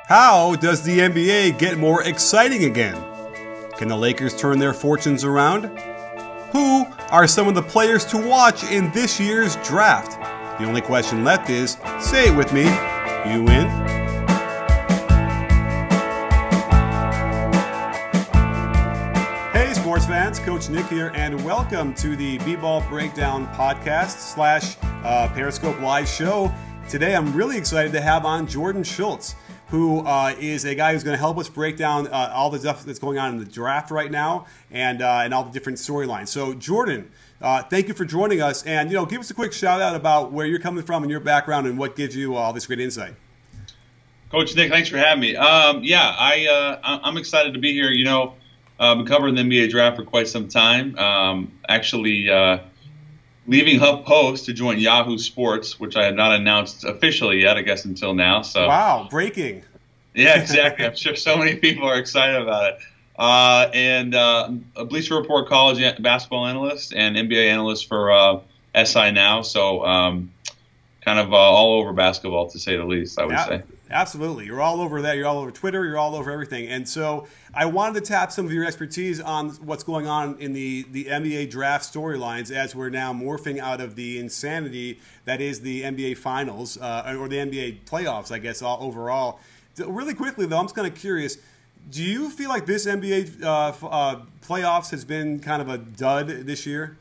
How does the NBA get more exciting again? Can the Lakers turn their fortunes around? Who are some of the players to watch in this year's draft? The only question left is, say it with me, you win? Hey sports fans, Coach Nick here, and welcome to the B-Ball Breakdown podcast slash Periscope Live show. Today I'm really excited to have on Jordan Schultz, who is a guy who's going to help us break down all the stuff that's going on in the draft right now and all the different storylines. So, Jordan, thank you for joining us, and give us a quick shout out about where you're coming from and your background and what gives you all this great insight. Coach Nick, thanks for having me. I'm excited to be here. I've been covering the NBA draft for quite some time. Leaving HuffPost to join Yahoo Sports, which I have not announced officially yet, I guess, until now. So wow, breaking. Yeah, exactly. I'm sure so many people are excited about it. A Bleacher Report college basketball analyst and NBA analyst for SI Now. So kind of all over basketball, to say the least, I would say. Absolutely. You're all over that. You're all over Twitter. You're all over everything. And so I wanted to tap some of your expertise on what's going on in the NBA draft storylines as we're now morphing out of the insanity that is the NBA Finals or the NBA playoffs, I guess, all overall. Really quickly, though, I'm just kind of curious. Do you feel like this NBA playoffs has been kind of a dud this year?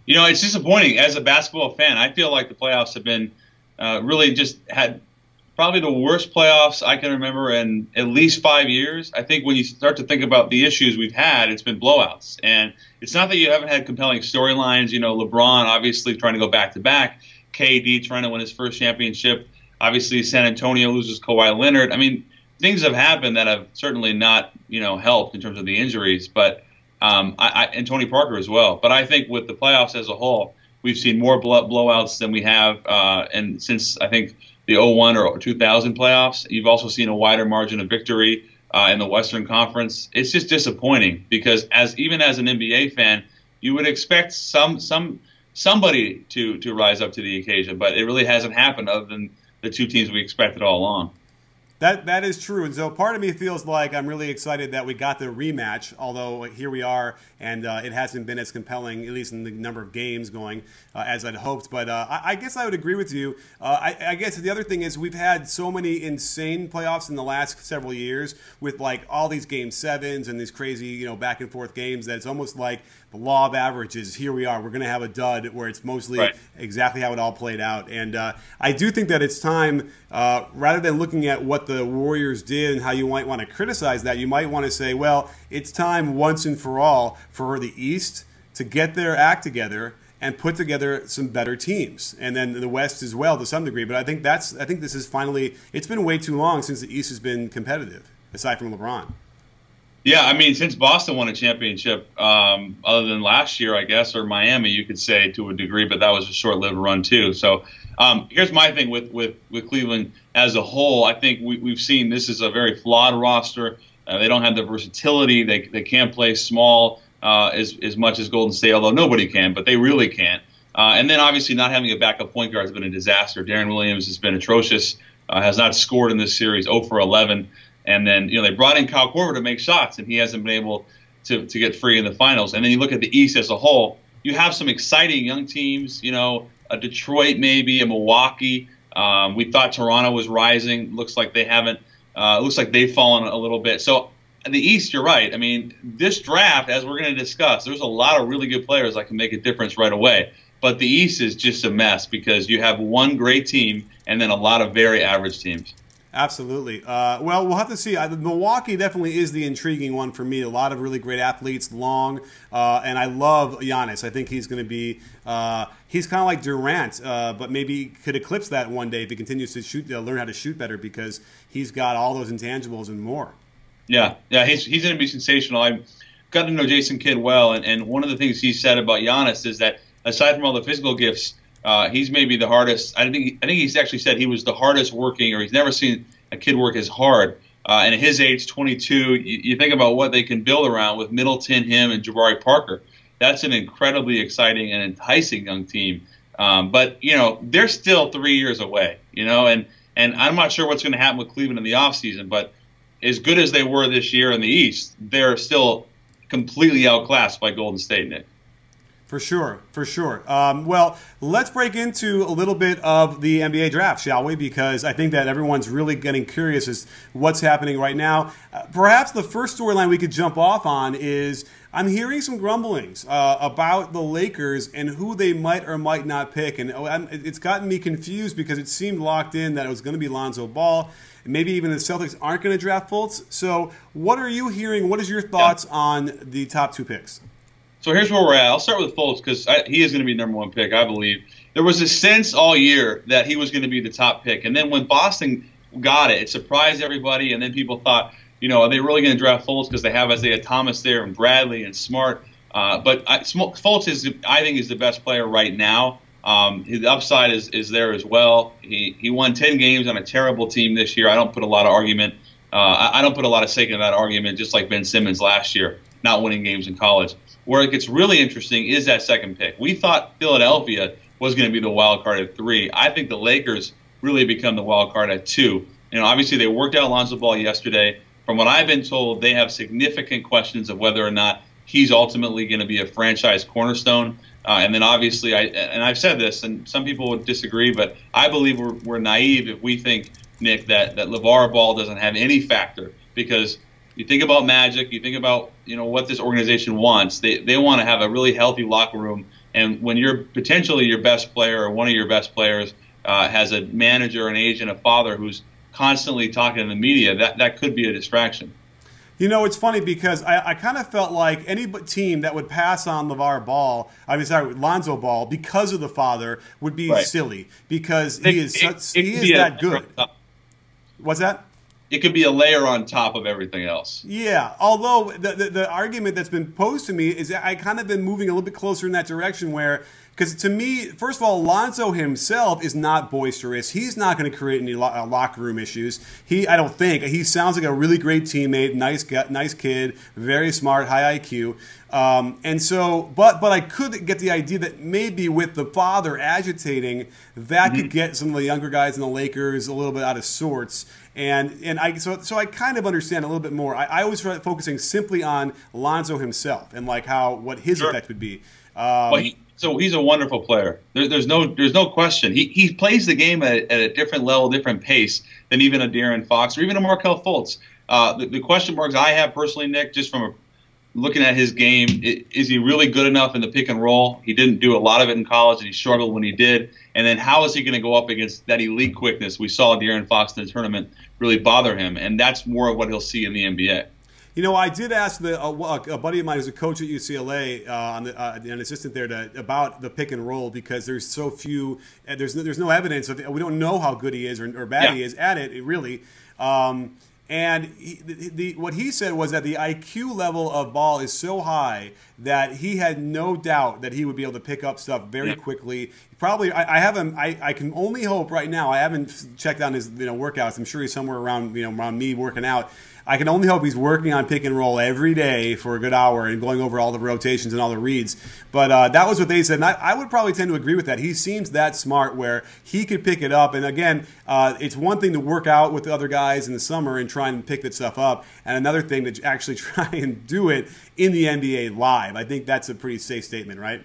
It's disappointing. As a basketball fan, I feel like the playoffs have been really just had probably the worst playoffs I can remember in at least 5 years. I think when you start to think about the issues we've had, it's been blowouts. And it's not that you haven't had compelling storylines. LeBron obviously trying to go back-to-back, KD trying to win his first championship. Obviously, San Antonio loses Kawhi Leonard. I mean, things have happened that have certainly not, helped in terms of the injuries, but and Tony Parker as well. But I think with the playoffs as a whole, we've seen more blowouts than we have, and since I think the 2001 or 2000 playoffs, you've also seen a wider margin of victory in the Western Conference. It's just disappointing because even as an NBA fan, you would expect somebody to rise up to the occasion, but it really hasn't happened other than the two teams we expected all along. That is true, and so part of me feels like I'm really excited that we got the rematch, although here we are, and it hasn't been as compelling, at least in the number of games going, as I'd hoped. But I guess I would agree with you. I guess the other thing is we've had so many insane playoffs in the last several years with like all these game sevens and these crazy back and forth games that it's almost like the law of averages. Here we are. We're going to have a dud where it's mostly exactly how it all played out. And I do think that it's time, rather than looking at what the Warriors did and how you might want to criticize that, you might want to say, well, it's time once and for all for the East to get their act together and put together some better teams, and then the West as well to some degree. But I think this is finally. It's been way too long since the East has been competitive, aside from LeBron. Yeah, I mean, since Boston won a championship, other than last year, I guess, or Miami, you could say to a degree, but that was a short-lived run too. So here's my thing with Cleveland as a whole. I think we've seen this is a very flawed roster. They don't have the versatility. They can't play small as much as Golden State, although nobody can, but they really can't. And then obviously not having a backup point guard has been a disaster. Darren Williams has been atrocious, has not scored in this series, 0 for 11. And then, they brought in Kyle Korver to make shots, and he hasn't been able to get free in the finals. And then you look at the East as a whole, you have some exciting young teams, a Detroit maybe, a Milwaukee. We thought Toronto was rising. Looks like they haven't. Looks like they've fallen a little bit. So in the East, you're right. I mean, this draft, as we're going to discuss, there's a lot of really good players that can make a difference right away. But the East is just a mess because you have one great team and then a lot of very average teams. Absolutely. Well, we'll have to see. Milwaukee definitely is the intriguing one for me. A lot of really great athletes, long, and I love Giannis. I think he's going to be he's kind of like Durant, but maybe could eclipse that one day if he continues to learn how to shoot better because he's got all those intangibles and more. Yeah, he's going to be sensational. I've got to know Jason Kidd well, and one of the things he said about Giannis is that aside from all the physical gifts, he's maybe the hardest. I think he's actually said he was the hardest working, or he's never seen a kid work as hard. And at his age, 22, you think about what they can build around with Middleton, him, and Jabari Parker. That's an incredibly exciting and enticing young team. But they're still 3 years away. And And I'm not sure what's going to happen with Cleveland in the offseason, but as good as they were this year in the East, they're still completely outclassed by Golden State, Nick. For sure, for sure. Well, let's break into a little bit of the NBA draft, shall we? Because I think that everyone's really getting curious as what's happening right now. Perhaps the first storyline we could jump off on is I'm hearing some grumblings about the Lakers and who they might or might not pick. And it's gotten me confused because it seemed locked in that it was going to be Lonzo Ball. Maybe even the Celtics aren't going to draft Schultz. So what are you hearing? What is your thoughts on the top 2 picks? So here's where we're at. I'll start with Fultz because he is going to be number 1 pick, I believe. There was a sense all year that he was going to be the top pick. And then when Boston got it, it surprised everybody. And then people thought, are they really going to draft Fultz because they have Isaiah Thomas there and Bradley and Smart. But Fultz, I think, is the best player right now. His upside is there as well. He won 10 games on a terrible team this year. I don't put a lot of argument. I don't put a lot of stake in that argument, just like Ben Simmons last year, not winning games in college. Where it gets really interesting is that 2nd pick. We thought Philadelphia was going to be the wild card at 3. I think the Lakers really become the wild card at 2. Obviously they worked out Lonzo Ball yesterday. From what I've been told, they have significant questions of whether or not he's ultimately going to be a franchise cornerstone. And then obviously, I've said this, and some people would disagree, but I believe we're naive if we think, Nick, that LeVar Ball doesn't have any factor, because you think about Magic, you think about what this organization wants. They want to have a really healthy locker room, and when you're potentially your best player or one of your best players has a manager, an agent, a father who's constantly talking to the media, that could be a distraction. It's funny because I kind of felt like any team that would pass on Lonzo Ball because of the father would be silly, because he is that good. What's that? It could be a layer on top of everything else. Yeah, although the argument that's been posed to me is I kind of been moving a little bit closer in that direction where, because to me, first of all, Lonzo himself is not boisterous. He's not going to create any locker room issues. I don't think. He sounds like a really great teammate, nice kid, very smart, high IQ. And so, but I could get the idea that maybe with the father agitating, that could get some of the younger guys in the Lakers a little bit out of sorts. So I kind of understand a little bit more. I always try focusing simply on Lonzo himself and what his effect would be. So he's a wonderful player. There's no question. He plays the game at a different level, different pace than even a De'Aaron Fox or even a Markelle Fultz. The question marks I have personally, Nick, just from looking at his game, is he really good enough in the pick and roll? He didn't do a lot of it in college, and he struggled when he did. And then how is he going to go up against that elite quickness? We saw De'Aaron Fox in the tournament really bother him, and that's more of what he'll see in the NBA. I did ask a buddy of mine who's a coach at UCLA, an assistant there, about the pick and roll, because there's so few, there's no evidence of it. We don't know how good he is or bad he is at it really. And what he said was that the IQ level of Ball is so high that he had no doubt that he would be able to pick up stuff very quickly. Probably, I can only hope right now. I haven't checked on his workouts. I'm sure he's somewhere around around me working out. I can only hope he's working on pick and roll every day for a good hour and going over all the rotations and all the reads. But that was what they said, and I would probably tend to agree with that. He seems that smart where he could pick it up. And again, it's one thing to work out with the other guys in the summer and try and pick that stuff up, and another thing to actually try and do it in the NBA live. I think that's a pretty safe statement, right?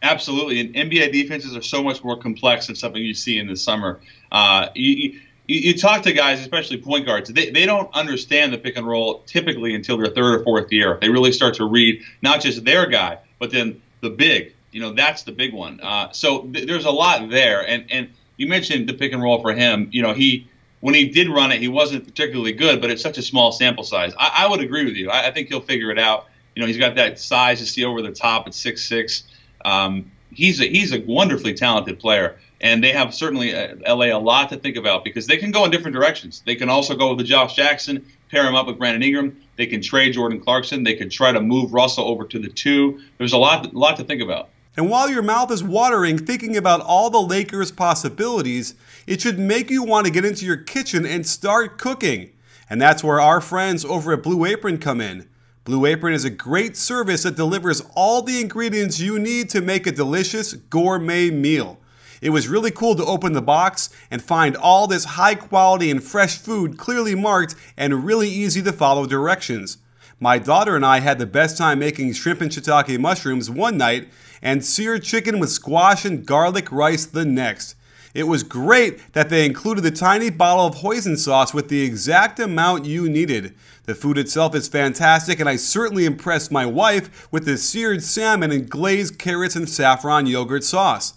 Absolutely. And NBA defenses are so much more complex than something you see in the summer. You talk to guys, especially point guards, they don't understand the pick and roll typically until their 3rd or 4th year. They really start to read not just their guy, but then the big. That's the big one. So there's a lot there. And you mentioned the pick and roll for him. When he did run it, he wasn't particularly good, but it's such a small sample size. I would agree with you. I think he'll figure it out. He's got that size to see over the top at 6'6". He's a wonderfully talented player. And they have certainly LA a lot to think about because they can go in different directions. They can also go with the Josh Jackson, pair him up with Brandon Ingram. They can trade Jordan Clarkson. They could try to move Russell over to the 2. There's a lot to think about. And while your mouth is watering thinking about all the Lakers' possibilities, it should make you want to get into your kitchen and start cooking. And that's where our friends over at Blue Apron come in. Blue Apron is a great service that delivers all the ingredients you need to make a delicious gourmet meal. It was really cool to open the box and find all this high quality and fresh food clearly marked and really easy to follow directions. My daughter and I had the best time making shrimp and shiitake mushrooms one night and seared chicken with squash and garlic rice the next. It was great that they included the tiny bottle of hoisin sauce with the exact amount you needed. The food itself is fantastic, and I certainly impressed my wife with the seared salmon and glazed carrots and saffron yogurt sauce.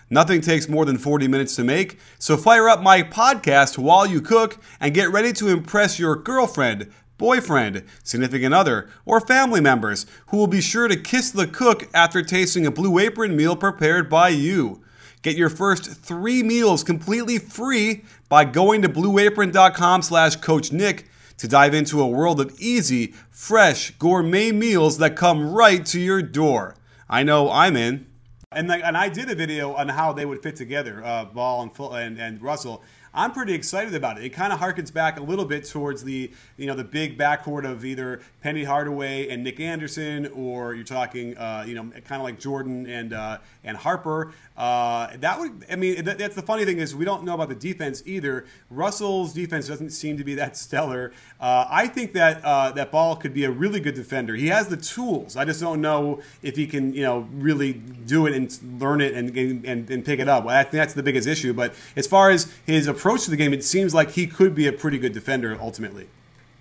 Nothing takes more than 40 minutes to make, so fire up my podcast while you cook and get ready to impress your girlfriend, boyfriend, significant other, or family members who will be sure to kiss the cook after tasting a Blue Apron meal prepared by you. Get your first 3 meals completely free by going to blueapron.com/CoachNick to dive into a world of easy, fresh, gourmet meals that come right to your door. I know I'm in. And I did a video on how they would fit together, Ball and Russell. I'm pretty excited about it. It kind of harkens back a little bit towards the the big backcourt of either Penny Hardaway and Nick Anderson, or you're talking kind of like Jordan and Harper. That's the funny thing is we don't know about the defense either. Russell's defense doesn't seem to be that stellar. I think that that Ball could be a really good defender. He has the tools. I just don't know if he can really do it and learn it and pick it up. Well, I think that's the biggest issue. But as far as his approach to the game, it seems like he could be a pretty good defender ultimately.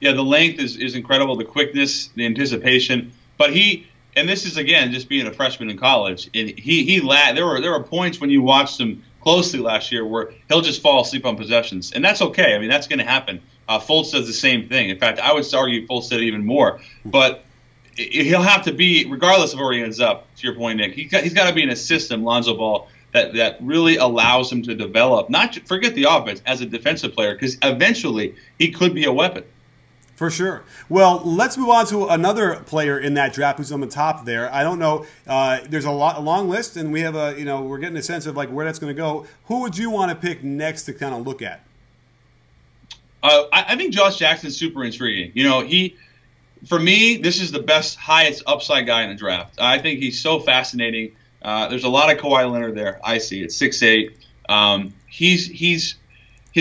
Yeah, the length is incredible, the quickness, the anticipation. But and this is again just being a freshman in college. And there were points when you watched him closely last year where he'll just fall asleep on possessions, and that's okay. I mean, that's going to happen. Fultz does the same thing. In fact, I would argue Fultz did even more. But he'll have to be, regardless of where he ends up. To your point, Nick, he's got to be in a system, Lonzo Ball, that really allows him to develop. Forget the offense as a defensive player, because eventually he could be a weapon. For sure. Well, let's move on to another player in that draft who's on the top there. I don't know. There's a long list, and we have we're getting a sense of like where that's going to go. Who would you want to pick next to kind of look at? I think Josh Jackson's super intriguing. For me, this is the best, highest upside guy in the draft. I think he's so fascinating. There's a lot of Kawhi Leonard there. I see it. 6'8". His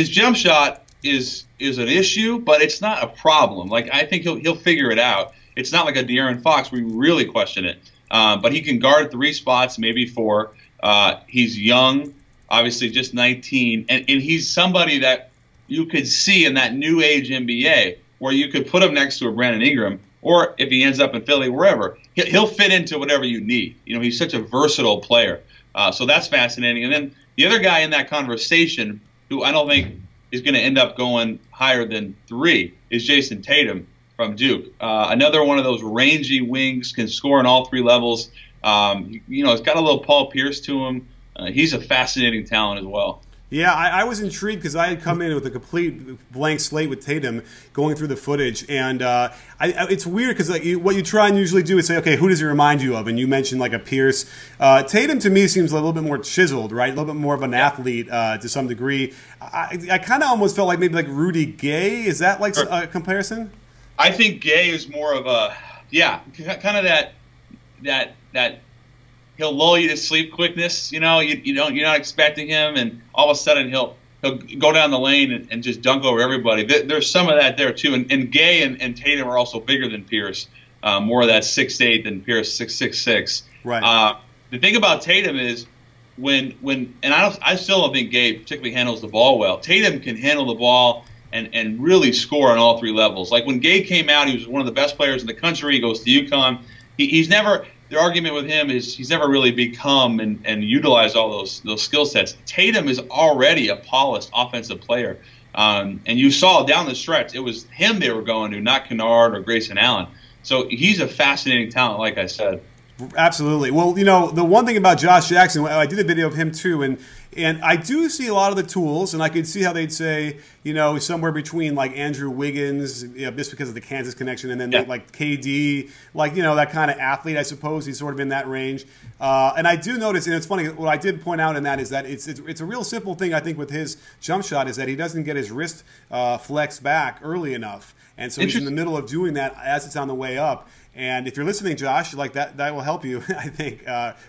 jump shot is an issue, but it's not a problem. Like, I think he'll figure it out. It's not like a De'Aaron Fox where you really question it. But he can guard 3 spots, maybe 4. He's young, obviously just 19, and he's somebody that you could see in that new age NBA where you could put him next to a Brandon Ingram, or if he ends up in Philly, wherever, he'll fit into whatever you need. He's such a versatile player. So that's fascinating. And then the other guy in that conversation, who I don't think is going to end up going higher than 3, is Jason Tatum from Duke. Another one of those rangy wings, can score on all 3 levels. He's got a little Paul Pierce to him. He's a fascinating talent as well. Yeah, I was intrigued because I had come in with a complete blank slate with Tatum going through the footage. And it's weird because what you try and usually do is say, okay, who does he remind you of? And you mentioned like a Pierce. Tatum to me seems a little bit more chiseled, right? A little bit more of an athlete to some degree. I kind of almost felt like maybe like Rudy Gay. Is that like a comparison? I think Gay is more of a, kind of that he'll lull you to sleep quickness. You're not expecting him, and all of a sudden he'll go down the lane and just dunk over everybody. There's some of that there too. And Gay and Tatum are also bigger than Pierce, more of that 6'8" than Pierce 6'6". Right. The thing about Tatum is I still don't think Gay particularly handles the ball well. Tatum can handle the ball and really score on all 3 levels. Like when Gay came out, he was one of the best players in the country. He goes to UConn. He's never. The argument with him is he's never really become and utilized all those skill sets. Tatum is already a polished offensive player, and you saw down the stretch it was him they were going to, not Kennard or Grayson Allen. So he's a fascinating talent, like I said. Absolutely. Well, the one thing about Josh Jackson, I did a video of him too, and I do see a lot of the tools, and I could see how they'd say, somewhere between like Andrew Wiggins, just because of the Kansas connection, and then like KD, like, that kind of athlete, I suppose. He's sort of in that range. And I do notice, and it's funny, what I did point out in that is that it's a real simple thing, I think, with his jump shot, is that he doesn't get his wrist flexed back early enough. And so he's in the middle of doing that as it's on the way up. And if you're listening, Josh, like that will help you, I think,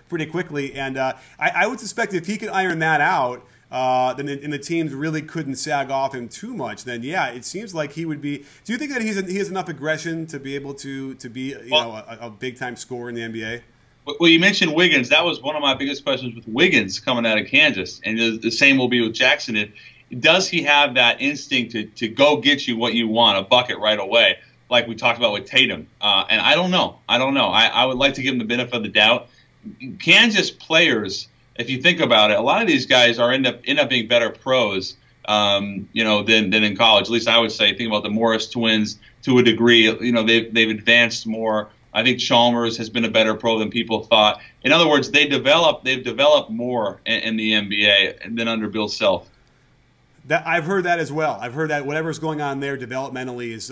pretty quickly. And I would suspect if he could iron that that out, and the teams really couldn't sag off him too much, then yeah, it seems like he would be. Do you think that he has enough aggression to be able to be a big time scorer in the NBA? Well, you mentioned Wiggins. That was one of my biggest questions with Wiggins coming out of Kansas, and the same will be with Jackson. Does he have that instinct to go get you what you want, a bucket right away, like we talked about with Tatum? And I don't know. I would like to give him the benefit of the doubt. Kansas players, if you think about it, a lot of these guys end up being better pros, than in college. At least I would say. Think about the Morris twins to a degree. They've advanced more. I think Chalmers has been a better pro than people thought. In other words, they've developed more in the NBA than under Bill Self. I've heard that as well. I've heard that whatever's going on there developmentally is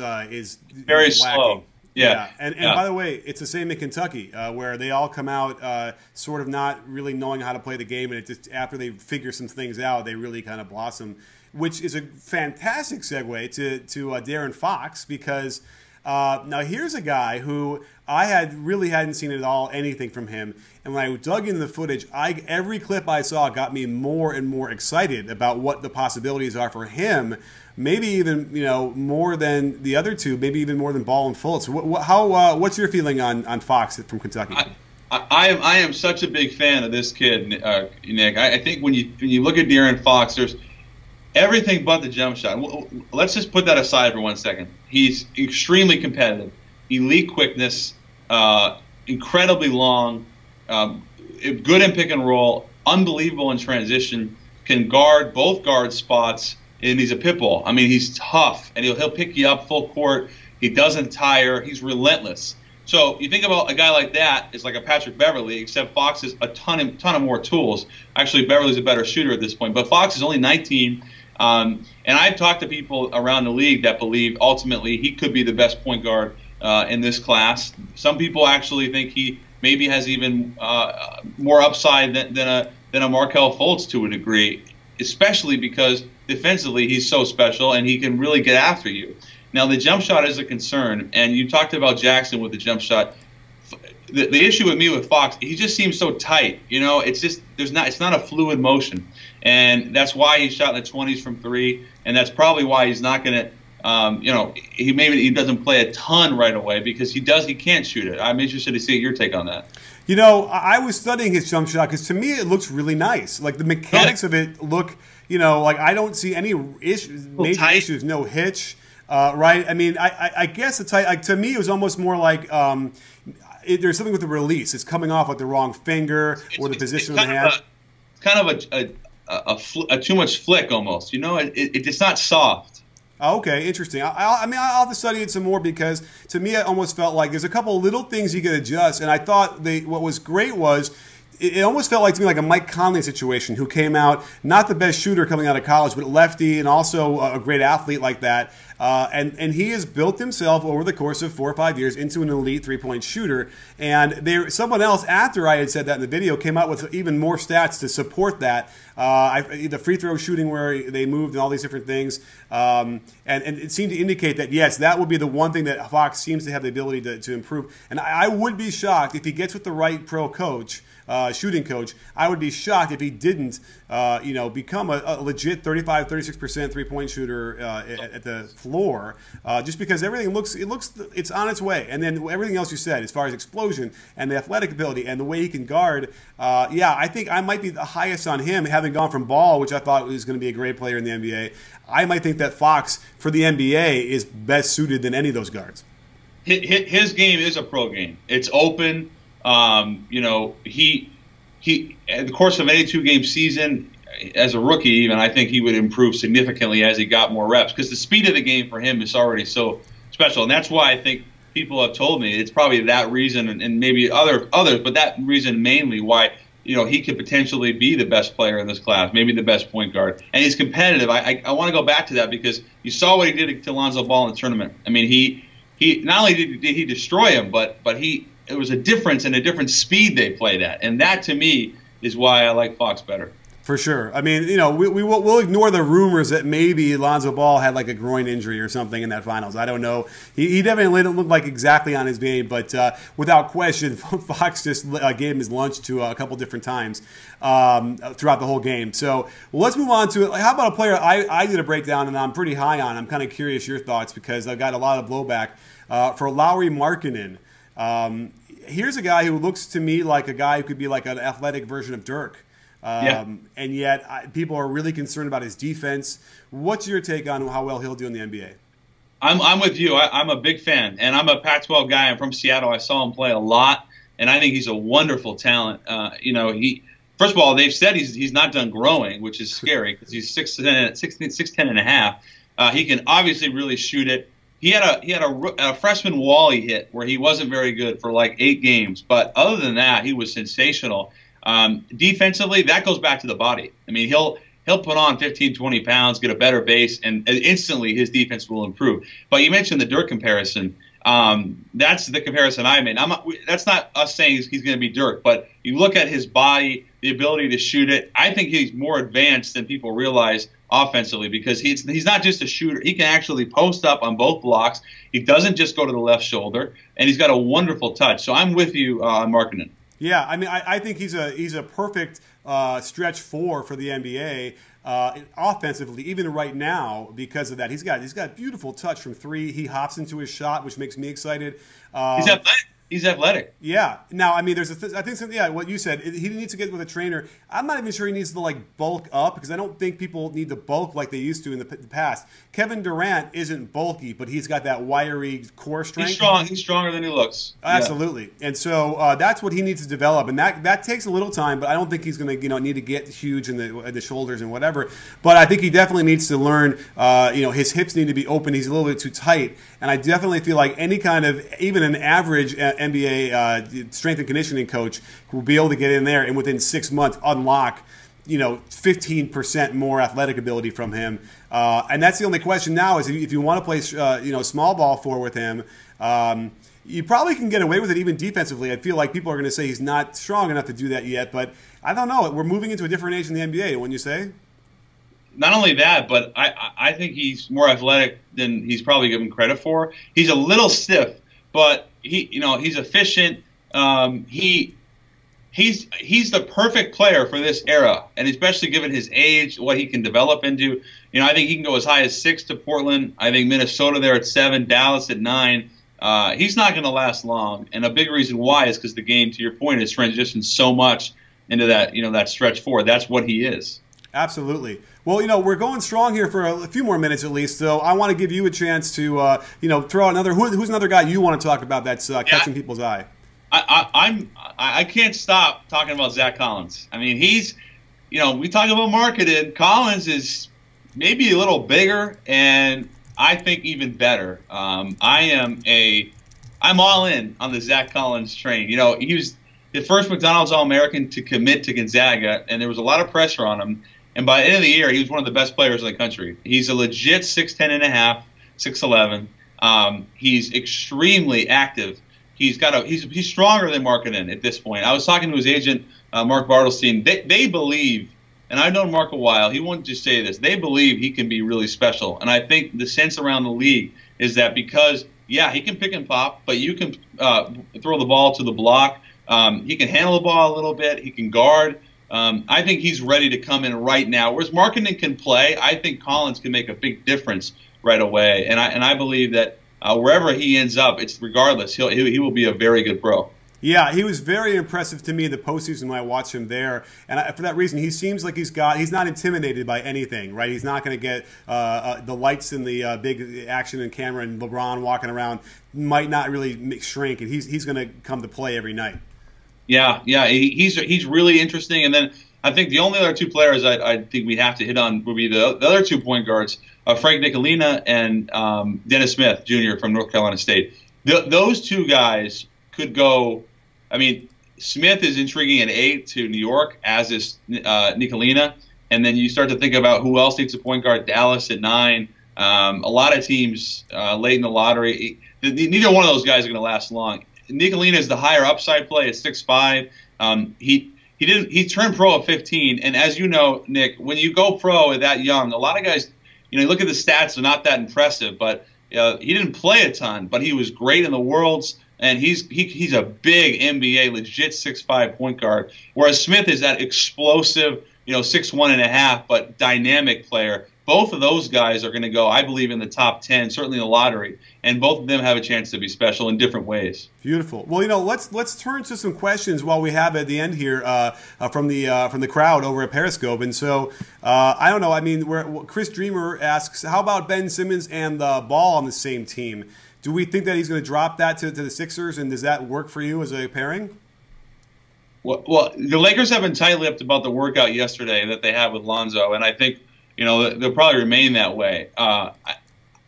very lacking. slow. Yeah. And by the way, it's the same in Kentucky, where they all come out sort of not really knowing how to play the game, and it just after they figure some things out, they really kind of blossom, which is a fantastic segue to De'Aaron Fox, because now here's a guy who I hadn't seen at all anything from him, and when I dug into the footage, every clip I saw got me more and more excited about what the possibilities are for him. Maybe even more than the other two, maybe even more than Ball and Fultz. What's your feeling on Fox from Kentucky? I am such a big fan of this kid, Nick. I think when you look at De'Aaron Fox, there's everything but the jump shot. Let's just put that aside for 1 second. He's extremely competitive, elite quickness, incredibly long, good in pick and roll, unbelievable in transition, can guard both guard spots, and he's a pit bull. I mean, he's tough, and he'll pick you up full court. He doesn't tire. He's relentless. So you think about a guy like that is like a Patrick Beverley, except Fox has a ton of more tools. Actually, Beverly's a better shooter at this point, but Fox is only 19. And I've talked to people around the league that believe ultimately he could be the best point guard in this class. Some people actually think he maybe has even more upside than a Markelle Fultz to a degree, especially because defensively he's so special and he can really get after you. Now the jump shot is a concern, and you talked about Jackson with the jump shot. The issue with me with Fox, he just seems so tight. It's not a fluid motion, and that's why he shot in the 20s from three, and that's probably why he's not going to. He doesn't play a ton right away because he can't shoot it. I'm interested to see your take on that. I was studying his jump shot because to me it looks really nice. Like the mechanics of it look, like I don't see any major issues, no hitch, right? I mean, I guess it's like to me it was almost more like. There's something with the release. It's coming off with the wrong finger or the position of the hand. It's kind of a too much flick almost. It's not soft. Okay, interesting. I'll have to study it some more because to me it almost felt like there's a couple of little things you could adjust. And I thought what was great was it almost felt like to me like a Mike Conley situation, who came out not the best shooter coming out of college, but lefty and also a great athlete like that. And he has built himself over the course of 4 or 5 years into an elite three-point shooter. And someone else, after I had said that in the video, came out with even more stats to support that. The free throw shooting where they moved and all these different things. And it seemed to indicate that, yes, that would be the one thing that Fox seems to have the ability to improve. And I would be shocked if he gets with the right pro coach, shooting coach. I would be shocked if he didn't, become a legit 35, 36% three-point shooter at the floor, just because everything it's on its way. And then everything else you said, as far as explosion and the athletic ability and the way he can guard, I think I might be the highest on him, having gone from Ball, which I thought was going to be a great player in the NBA. I might think that Fox for the NBA is best suited than any of those guards. His game is a pro game. It's open. He in the course of any 2-game season, as a rookie even, I think he would improve significantly as he got more reps, because the speed of the game for him is already so special. And that's why I think people have told me it's probably that reason, and maybe others, but that reason mainly why he could potentially be the best player in this class, maybe the best point guard. And he's competitive. I want to go back to that because you saw what he did to Lonzo Ball in the tournament. I mean, he not only did he destroy him, but it was a difference and a different speed they played at. And that, to me, is why I like Fox better. For sure. I mean, we'll ignore the rumors that maybe Lonzo Ball had like a groin injury or something in that finals. I don't know. He definitely didn't look like exactly on his game, but without question, Fox just gave him his lunch to a couple different times throughout the whole game. So let's move on to how about a player I did a breakdown and I'm pretty high on. I'm kind of curious your thoughts because I've got a lot of blowback for Lauri Markkanen. Here's a guy who looks to me like a guy who could be like an athletic version of Dirk. And yet people are really concerned about his defense. What's your take on how well he'll do in the NBA? I'm with you. I'm a big fan, and I'm a Pac-12 guy. I'm from Seattle. I saw him play a lot, and I think he's a wonderful talent. First of all, they've said he's not done growing, which is scary because he's 6'10 and a half. He can obviously really shoot it. He had a freshman wall he hit where he wasn't very good for like 8 games, but other than that, he was sensational. Defensively, that goes back to the body. I mean, he'll put on 15, 20 pounds, get a better base, and instantly his defense will improve. But you mentioned the Dirk comparison. That's the comparison I made. That's not us saying he's going to be Dirk, but you look at his body, the ability to shoot it. I think he's more advanced than people realize offensively because he's not just a shooter. He can actually post up on both blocks. He doesn't just go to the left shoulder, and he's got a wonderful touch. So I'm with you on Markkanen. Yeah, I mean, I think he's a perfect stretch four for the NBA offensively, even right now because of that. He's got beautiful touch from 3. He hops into his shot, which makes me excited. He's athletic. He's athletic. Yeah. Now, I mean, there's I think what you said. He needs to get with a trainer. I'm not even sure he needs to like bulk up because I don't think people need to bulk like they used to in the past. Kevin Durant isn't bulky, but he's got that wiry core strength. He's strong. He's stronger than he looks. Absolutely. Yeah. And so that's what he needs to develop, and that takes a little time. But I don't think he's going to need to get huge in the shoulders and whatever. But I think he definitely needs to learn. His hips need to be open. He's a little bit too tight, and I definitely feel like any kind of even an average NBA strength and conditioning coach will be able to get in there and within 6 months unlock 15% more athletic ability from him, and that's the only question now is if you want to play small ball 4 with him, you probably can get away with it even defensively. I feel like people are going to say he's not strong enough to do that yet, but I don't know. We're moving into a different age in the NBA, wouldn't you say? Not only that, but I think he's more athletic than he's probably given credit for. He's a little stiff, but he's efficient. He's the perfect player for this era, and especially given his age, what he can develop into. I think he can go as high as 6 to Portland. I think Minnesota there at 7, Dallas at 9. He's not going to last long, and a big reason why is because the game, to your point, has transitioned so much into that that stretch 4. That's what he is. Absolutely. Well, we're going strong here for a few more minutes at least, so I want to give you a chance to, throw out another. Who's another guy you want to talk about that's catching people's eye? I can't stop talking about Zach Collins. I mean, he's, we talk about Markkanen. Collins is maybe a little bigger, and I think even better. I'm all in on the Zach Collins train. He was the first McDonald's All-American to commit to Gonzaga, and there was a lot of pressure on him. And by the end of the year, he was one of the best players in the country. He's a legit 6'10 and a half, 6'11". He's extremely active. He's stronger than Markkanen at this point. I was talking to his agent, Mark Bartelstein. They believe, and I've known Mark a while, he wouldn't just say this, they believe he can be really special. And I think the sense around the league is that because, he can pick and pop, but you can throw the ball to the block. He can handle the ball a little bit. He can guard. I think he's ready to come in right now. Whereas Markkanen can play, I think Collins can make a big difference right away. And I believe that wherever he ends up, it's regardless, he will be a very good pro. Yeah, he was very impressive to me in the postseason when I watched him there, and for that reason, he seems like he's not intimidated by anything, right? He's not going to get the lights and the big action and camera and LeBron walking around might not really shrink, and he's going to come to play every night. Yeah, he's really interesting, and then I think the only other 2 players I think we have to hit on would be the other 2 point guards, Frank Nicolina and Dennis Smith Jr. from North Carolina State. Those 2 guys could go. I mean, Smith is intriguing at 8 to New York, as is Nicolina. And then you start to think about who else needs a point guard. Dallas at 9. A lot of teams late in the lottery. Neither one of those guys are going to last long. Nicolina is the higher upside play at 6'5". He He turned pro at 15, and as you know, Nick, when you go pro at that young, a lot of guys, you look at the stats, they're not that impressive, but he didn't play a ton, but he was great in the Worlds, and he's a big NBA, legit 6'5" point guard, whereas Smith is that explosive, 6'1.5", but dynamic player. Both of those guys are going to go, I believe, in the top 10, certainly in the lottery, and both of them have a chance to be special in different ways. Beautiful. Well, let's turn to some questions while we have at the end here from the crowd over at Periscope. And so I don't know. I mean, Chris Dreamer asks, how about Ben Simmons and Ball on the same team? Do we think that he's going to drop that to the Sixers, and does that work for you as a pairing? Well, the Lakers have been tight-lipped about the workout yesterday that they had with Lonzo, and I think they'll probably remain that way.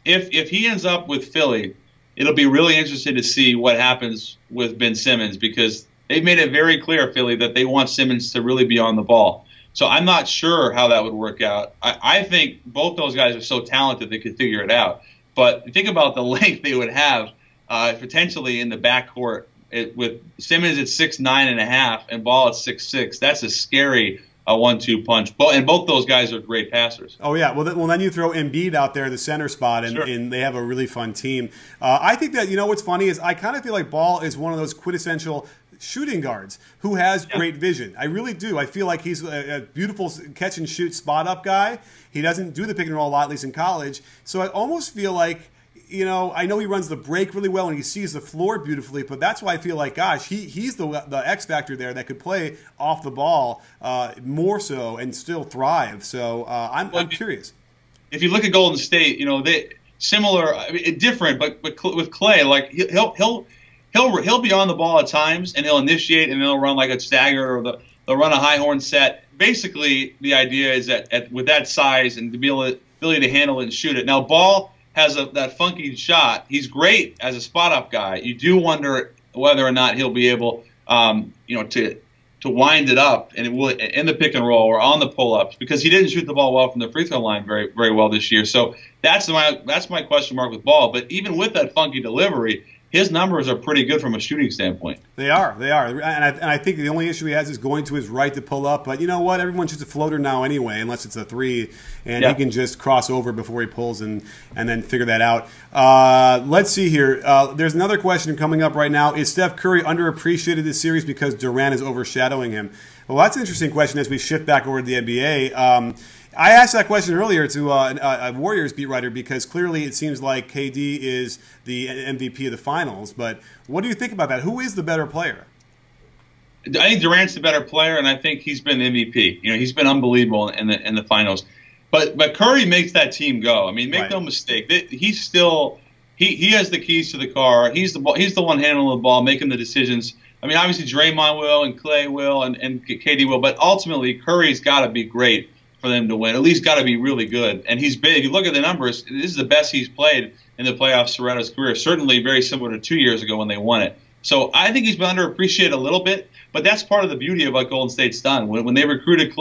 If he ends up with Philly, it'll be really interesting to see what happens with Ben Simmons, because they've made it very clear, Philly, that they want Simmons to really be on the ball. So I'm not sure how that would work out. I think both those guys are so talented they could figure it out. But think about the length they would have potentially in the backcourt with Simmons at 6'9.5" and Ball at 6'6". That's a scary 1-2 punch. And both those guys are great passers. Oh, yeah. Well, then you throw Embiid out there, the center spot, and, Sure. and they have a really fun team. I think that, what's funny is I kind of feel like Ball is one of those quintessential shooting guards who has great vision. I really do. I feel like he's a beautiful catch-and-shoot spot-up guy. He doesn't do the pick and roll a lot, at least in college. So I almost feel like, I know he runs the break really well and he sees the floor beautifully, but that's why I feel like, gosh, he's the X factor there that could play off the ball more so and still thrive. So I'm curious. If you look at Golden State, they similar, different, but with Clay, like he'll be on the ball at times and he'll initiate and he'll run like a stagger, or they'll run a high horn set. Basically, the idea is that with that size and the ability to handle it and shoot it. Now, Ball has that funky shot. He's great as a spot-up guy. You do wonder whether or not he'll be able, to wind it up and in the pick and roll or on the pull-ups, because he didn't shoot the ball well from the free throw line very, very well this year. So that's my question mark with Ball. But even with that funky delivery, his numbers are pretty good from a shooting standpoint. They are. And I think the only issue he has is going to his right to pull up. But you know what? Everyone shoots a floater now anyway, unless it's a three. And he can just cross over before he pulls and then figure that out. Let's see here. There's another question coming up right now. Is Steph Curry underappreciated this series because Durant is overshadowing him? Well, that's an interesting question as we shift back over to the NBA. I asked that question earlier to a Warriors beat writer because clearly it seems like KD is the MVP of the finals. But what do you think about that? Who is the better player? I think Durant's the better player, and I think he's been MVP. He's been unbelievable in the finals. But Curry makes that team go. I mean, make no mistake. He's still he has the keys to the car. He's the one handling the ball, making the decisions. I mean, obviously Draymond will and Clay will and KD will, but ultimately Curry's got to be great for them to win. At least got to be really good. And he's big. If you look at the numbers, this is the best he's played in the playoffs throughout his career. Certainly very similar to 2 years ago when they won it. So I think he's been underappreciated a little bit, but that's part of the beauty of what Golden State's done. When they recruited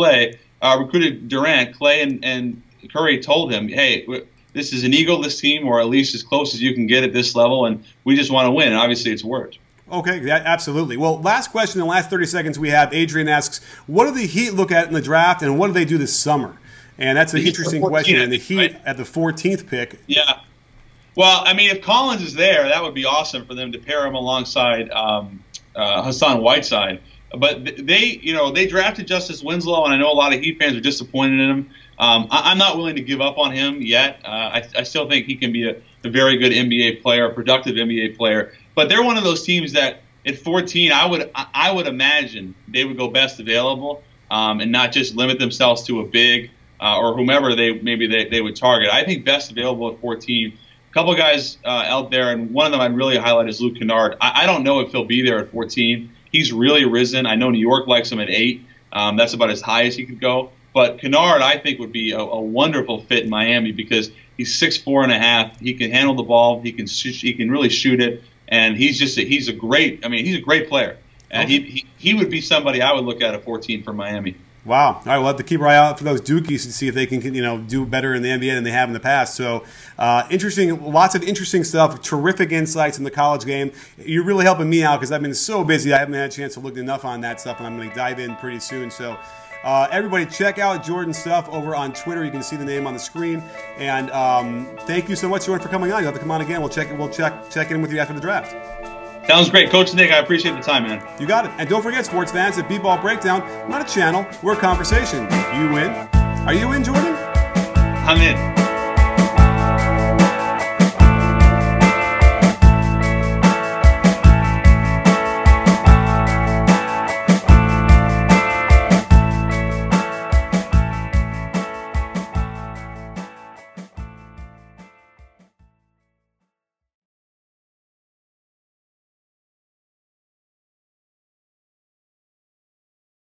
Durant, Clay and Curry told him, hey, this is an egoless team, or at least as close as you can get at this level, and we just want to win. And obviously it's worked. Okay, absolutely. Well, last question in the last 30 seconds we have. Adrian asks, what do the Heat look at in the draft, and what do they do this summer? And that's an interesting question. And the Heat at the 14th pick. Yeah. Well, I mean, if Collins is there, that would be awesome for them to pair him alongside Hassan Whiteside. But they drafted Justice Winslow, and I know a lot of Heat fans are disappointed in him. I'm not willing to give up on him yet. I still think he can be a very good NBA player, a productive NBA player. But they're one of those teams that at 14, I would imagine they would go best available and not just limit themselves to a big or whomever they would target. I think best available at 14. A couple of guys out there, and one of them I'd really highlight is Luke Kennard. I don't know if he'll be there at 14. He's really risen. I know New York likes him at 8. That's about as high as he could go. But Kennard, I think, would be a wonderful fit in Miami because he's 6'4.5". He can handle the ball. He can really shoot it. And he's a great player. And he would be somebody I would look at 14 for Miami. Wow. All right, we'll have to keep our eye out for those Dukies to see if they can, do better in the NBA than they have in the past. So, interesting, lots of interesting stuff, terrific insights in the college game. You're really helping me out because I've been so busy. I haven't had a chance to look enough on that stuff, and I'm going to dive in pretty soon. So, everybody, check out Jordan's stuff over on Twitter. You can see the name on the screen. And thank you so much, Jordan, for coming on. You'll have to come on again. We'll check in with you after the draft. Sounds great. Coach Nick, I appreciate the time, man. You got it. And don't forget, sports fans, at B-Ball Breakdown, we're not a channel, we're a conversation. You win? Are you in, Jordan? I'm in.